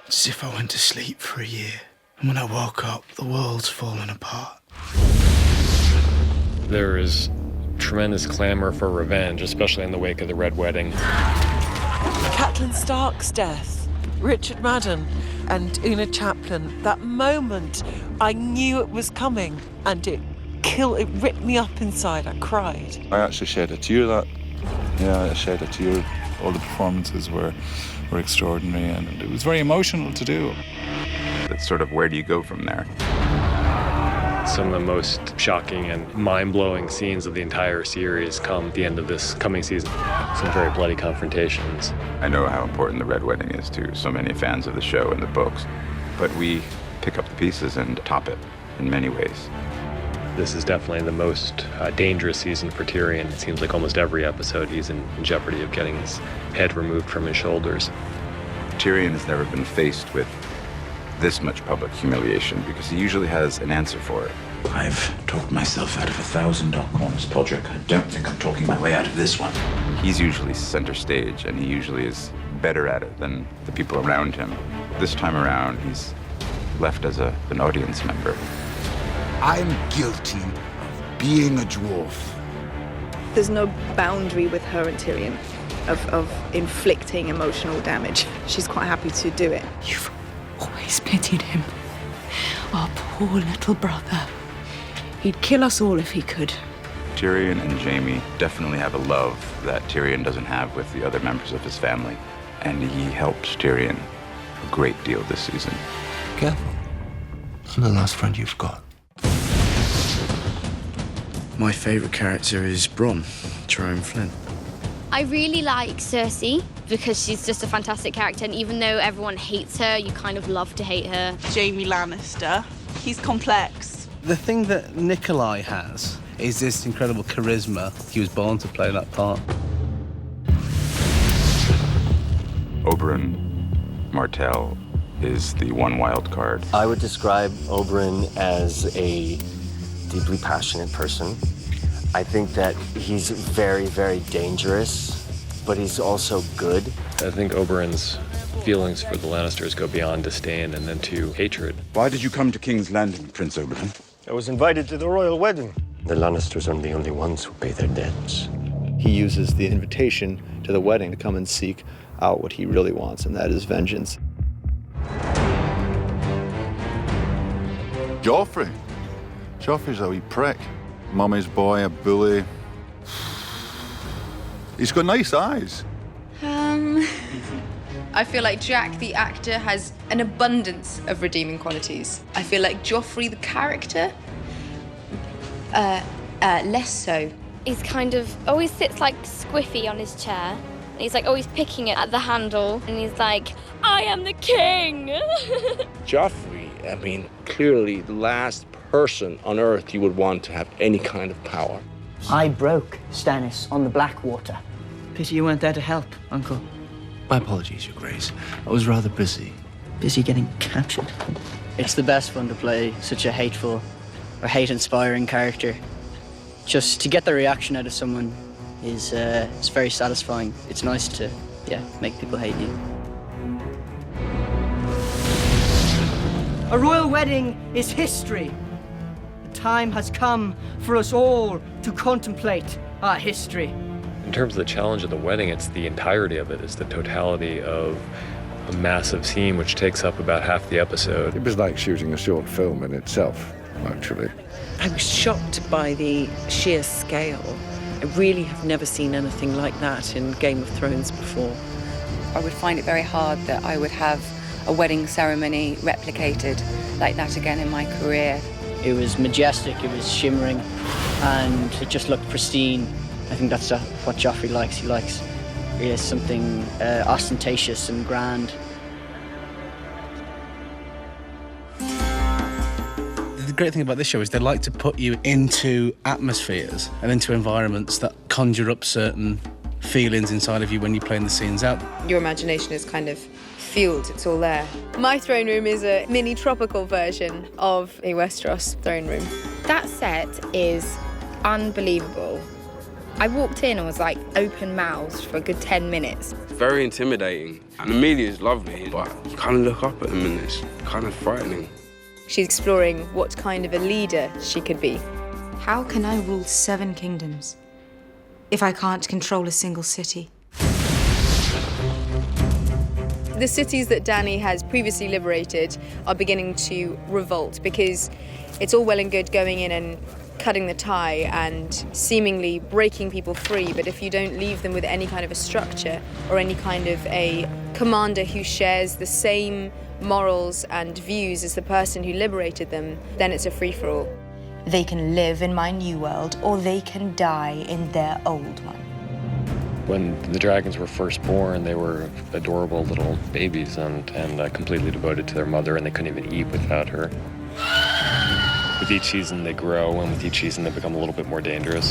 It's as if I went to sleep for a year, and when I woke up, the world's fallen apart. There is tremendous clamor for revenge, especially in the wake of the Red Wedding. Catelyn Stark's death, Richard Madden and Una Chaplin, that moment, I knew it was coming, and it ripped me up inside. I cried. I actually shed a tear that. Yeah, I shed a tear. All the performances were extraordinary, and it was very emotional to do. It's sort of, where do you go from there? Some of the most shocking and mind-blowing scenes of the entire series come at the end of this coming season. Some very bloody confrontations. I know how important the Red Wedding is to so many fans of the show and the books, but we pick up the pieces and top it in many ways. This is definitely the most dangerous season for Tyrion. It seems like almost every episode he's in jeopardy of getting his head removed from his shoulders. Tyrion has never been faced with this much public humiliation because he usually has an answer for it. I've talked myself out of 1,000 dark corners, Podrick. I don't think I'm talking my way out of this one. He's usually center stage, and he usually is better at it than the people around him. This time around, he's left as an audience member. I'm guilty of being a dwarf. There's no boundary with her and Tyrion of inflicting emotional damage. She's quite happy to do it. You've always pitied him. Our poor little brother. He'd kill us all if he could. Tyrion and Jaime definitely have a love that Tyrion doesn't have with the other members of his family, and he helps Tyrion a great deal this season. Careful. I'm the last friend you've got. My favourite character is Bronn, Tyrone Flynn. I really like Cersei because she's just a fantastic character, and even though everyone hates her, you kind of love to hate her. Jaime Lannister. He's complex. The thing that Nikolai has is this incredible charisma. He was born to play that part. Oberyn Martell is the one wild card. I would describe Oberyn as a deeply passionate person. I think that he's very, very dangerous, but he's also good. I think Oberyn's feelings for the Lannisters go beyond disdain and then to hatred. Why did you come to King's Landing, Prince Oberyn? I was invited to the royal wedding. The Lannisters aren't the only ones who pay their debts. He uses the invitation to the wedding to come and seek out what he really wants, and that is vengeance. Joffrey. Joffrey's a wee prick. Mummy's boy, a bully. He's got nice eyes. I feel like Jack, the actor, has an abundance of redeeming qualities. I feel like Joffrey, the character, less so. He's kind of always sits like squiffy on his chair. And he's like always picking it at the handle, and he's like, I am the king! Joffrey, I mean, clearly the last person on Earth you would want to have any kind of power. I broke Stannis on the Blackwater. Pity you weren't there to help, Uncle. My apologies, Your Grace. I was rather busy. Busy getting captured. It's the best fun to play such a hateful or hate-inspiring character. Just to get the reaction out of someone is it's very satisfying. It's nice to, make people hate you. A royal wedding is history. The time has come for us all to contemplate our history. In terms of the challenge of the wedding, it's the entirety of it. It's the totality of a massive scene which takes up about half the episode. It was like shooting a short film in itself, actually. I was shocked by the sheer scale. I really have never seen anything like that in Game of Thrones before. I would find it very hard that I would have a wedding ceremony replicated like that again in my career. It was majestic, it was shimmering, and it just looked pristine. I think that's what Joffrey likes. He likes something ostentatious and grand. The great thing about this show is they like to put you into atmospheres and into environments that conjure up certain feelings inside of you when you're playing the scenes out. Your imagination is kind of fueled, it's all there. My throne room is a mini tropical version of a Westeros throne room. That set is unbelievable. I walked in and was like open-mouthed for a good 10 minutes. very intimidating. And Amelia's lovely, but you kind of look up at them and it's kind of frightening. She's exploring what kind of a leader she could be. How can I rule 7 kingdoms if I can't control a single city? The cities that Dany has previously liberated are beginning to revolt because it's all well and good going in and cutting the tie and seemingly breaking people free, but if you don't leave them with any kind of a structure or any kind of a commander who shares the same morals and views as the person who liberated them, then it's a free-for-all. They can live in my new world or they can die in their old one. When the dragons were first born, they were adorable little babies and completely devoted to their mother, and they couldn't even eat without her. With each season, they grow, and with each season, they become a little bit more dangerous.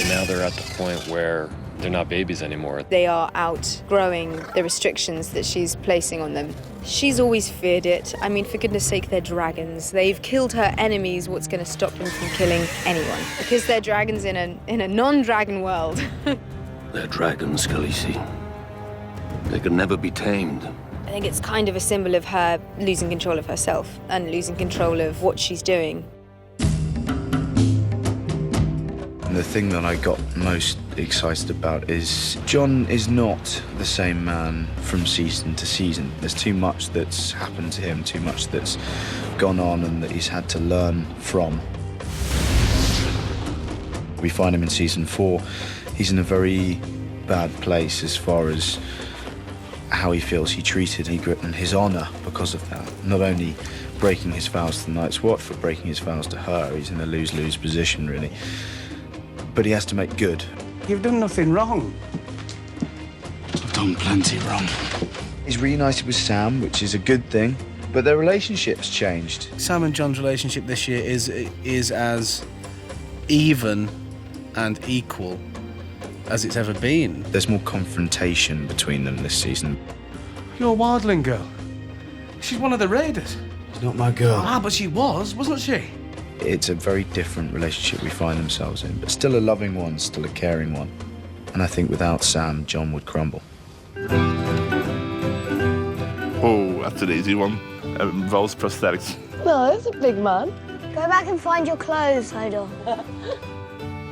And now they're at the point where they're not babies anymore. They are outgrowing the restrictions that she's placing on them. She's always feared it. I mean, for goodness sake, they're dragons. They've killed her enemies. What's going to stop them from killing anyone? Because they're dragons in a non-dragon world. They're dragons, Khaleesi. They can never be tamed. I think it's kind of a symbol of her losing control of herself and losing control of what she's doing. The thing that I got most excited about is Jon is not the same man from season to season. There's too much that's happened to him, too much that's gone on and that he's had to learn from. We find him in season 4. He's in a very bad place as far as how he feels he treated Ygritte and his honour because of that. Not only breaking his vows to the Night's Watch, but breaking his vows to her. He's in a lose-lose position, really. But he has to make good. You've done nothing wrong. I've done plenty wrong. He's reunited with Sam, which is a good thing, but their relationship's changed. Sam and Jon's relationship this year is as even and equal as it's ever been. There's more confrontation between them this season. Your wildling girl. She's one of the raiders. She's not my girl. Ah, but she was, wasn't she? It's a very different relationship we find themselves in, but still a loving one, still a caring one. And I think without Sam, Jon would crumble. Oh, that's an easy one. It involves prosthetics. No, it's a big man. Go back and find your clothes, Hodor.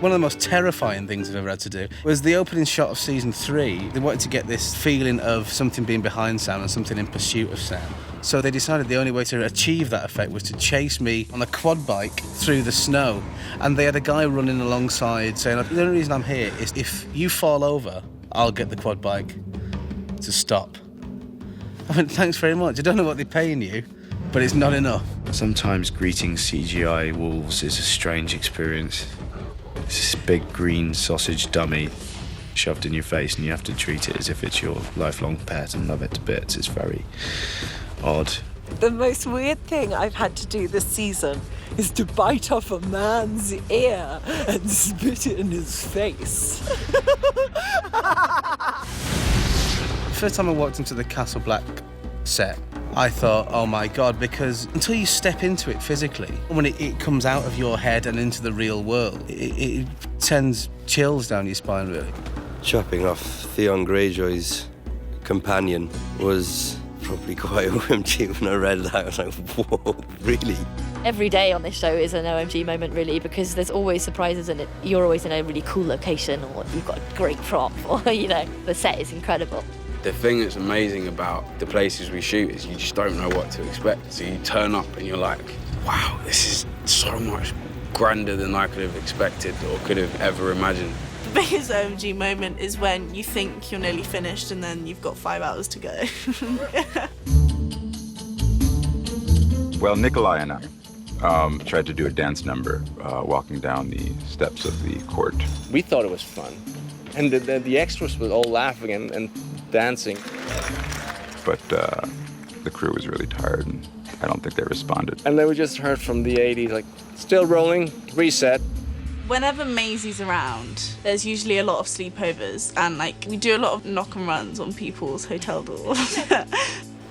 One of the most terrifying things I've ever had to do was the opening shot of season 3. They wanted to get this feeling of something being behind Sam and something in pursuit of Sam. So they decided the only way to achieve that effect was to chase me on a quad bike through the snow. And they had a guy running alongside saying, the only reason I'm here is if you fall over, I'll get the quad bike to stop. I went, thanks very much. I don't know what they're paying you, but it's not enough. Sometimes greeting CGI wolves is a strange experience. It's this big green sausage dummy shoved in your face and you have to treat it as if it's your lifelong pet and love it to bits. It's very odd. The most weird thing I've had to do this season is to bite off a man's ear and spit it in his face. First time I walked into the Castle Black set, I thought, oh my God, because until you step into it physically, when it comes out of your head and into the real world, it sends chills down your spine, really. Chopping off Theon Greyjoy's companion was probably quite OMG. When I read that, I was like, whoa, really? Every day on this show is an OMG moment, really, because there's always surprises in it. You're always in a really cool location, or you've got a great prop, or, the set is incredible. The thing that's amazing about the places we shoot is you just don't know what to expect. So you turn up and you're like, wow, this is so much grander than I could have expected or could have ever imagined. The biggest OMG moment is when you think you're nearly finished and then you've got 5 hours to go. Well, Nikolai and I tried to do a dance number walking down the steps of the court. We thought it was fun. And the extras were all laughing and dancing. But the crew was really tired, and I don't think they responded. And then we just heard from the 80s, like, still rolling, reset. Whenever Maisie's around, there's usually a lot of sleepovers, and we do a lot of knock and runs on people's hotel doors.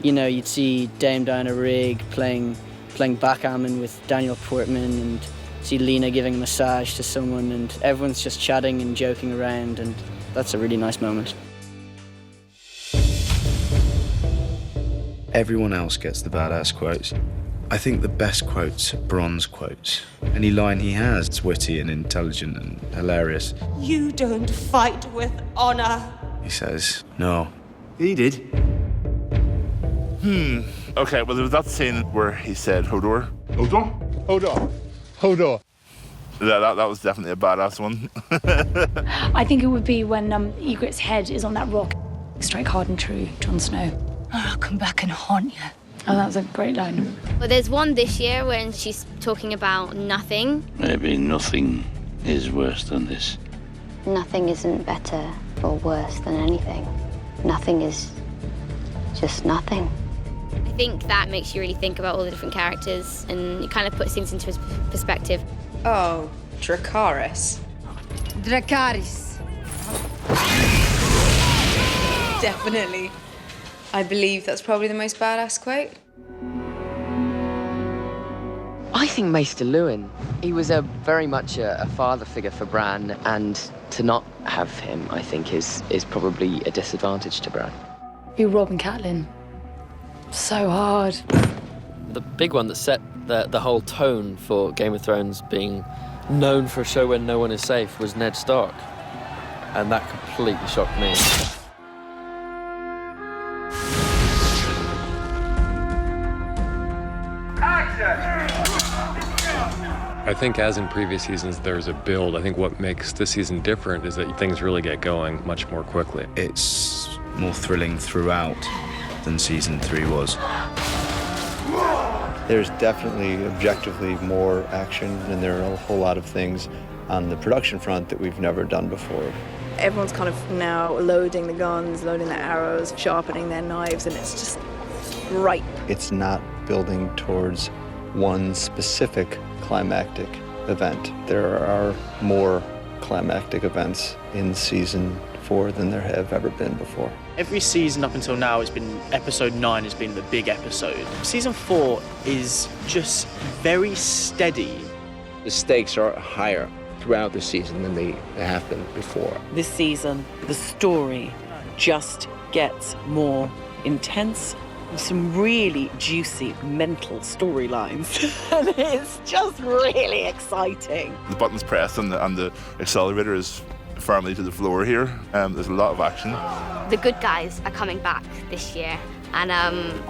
You'd see Dame Diana Rigg playing backgammon with Daniel Portman, and see Lena giving a massage to someone, and everyone's just chatting and joking around, and that's a really nice moment. Everyone else gets the badass quotes. I think the best quotes are Bron's quotes. Any line he has is witty and intelligent and hilarious. You don't fight with honor. He says, no. He did. Okay, well, there was that scene where he said, Hodor. Hodor? Hodor. Hodor. That was definitely a badass one. I think it would be when Ygritte's head is on that rock. Strike hard and true, Jon Snow. I'll come back and haunt you. Oh, that was a great line. Well, there's one this year when she's talking about nothing. Maybe nothing is worse than this. Nothing isn't better or worse than anything. Nothing is just nothing. I think that makes you really think about all the different characters and it kind of puts things into perspective. Oh, Dracarys. Dracarys. Definitely. I believe that's probably the most badass quote. I think Maester Luwin. He was very much a father figure for Bran, and to not have him, I think, is probably a disadvantage to Bran. Be Rob and Catelyn. So hard. The big one that set the whole tone for Game of Thrones being known for a show where no one is safe was Ned Stark. And that completely shocked me. I think as in previous seasons, there's a build. I think what makes this season different is that things really get going much more quickly. It's more thrilling throughout than season 3 was. There's definitely objectively more action, and there are a whole lot of things on the production front that we've never done before. Everyone's kind of now loading the guns, loading their arrows, sharpening their knives, and it's just ripe. It's not building towards one specific climactic event. There are more climactic events in season 4 than there have ever been before. Every season up until now, it's been episode 9 has been the big episode. Season 4 is just very steady. The stakes are higher throughout the season than they have been before. This season, the story just gets more intense. Some really juicy mental storylines. And it's just really exciting. The button's pressed and the accelerator is firmly to the floor here. There's a lot of action. The good guys are coming back this year, and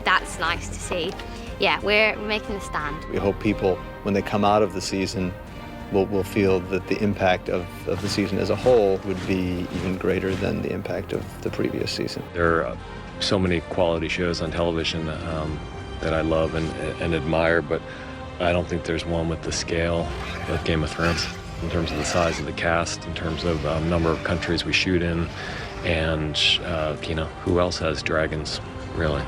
that's nice to see. Yeah, we're making a stand. We hope people, when they come out of the season, will feel that the impact of the season as a whole would be even greater than the impact of the previous season. There are so many quality shows on television that I love and admire, but I don't think there's one with the scale of Game of Thrones in terms of the size of the cast, in terms of number of countries we shoot in, and who else has dragons, really?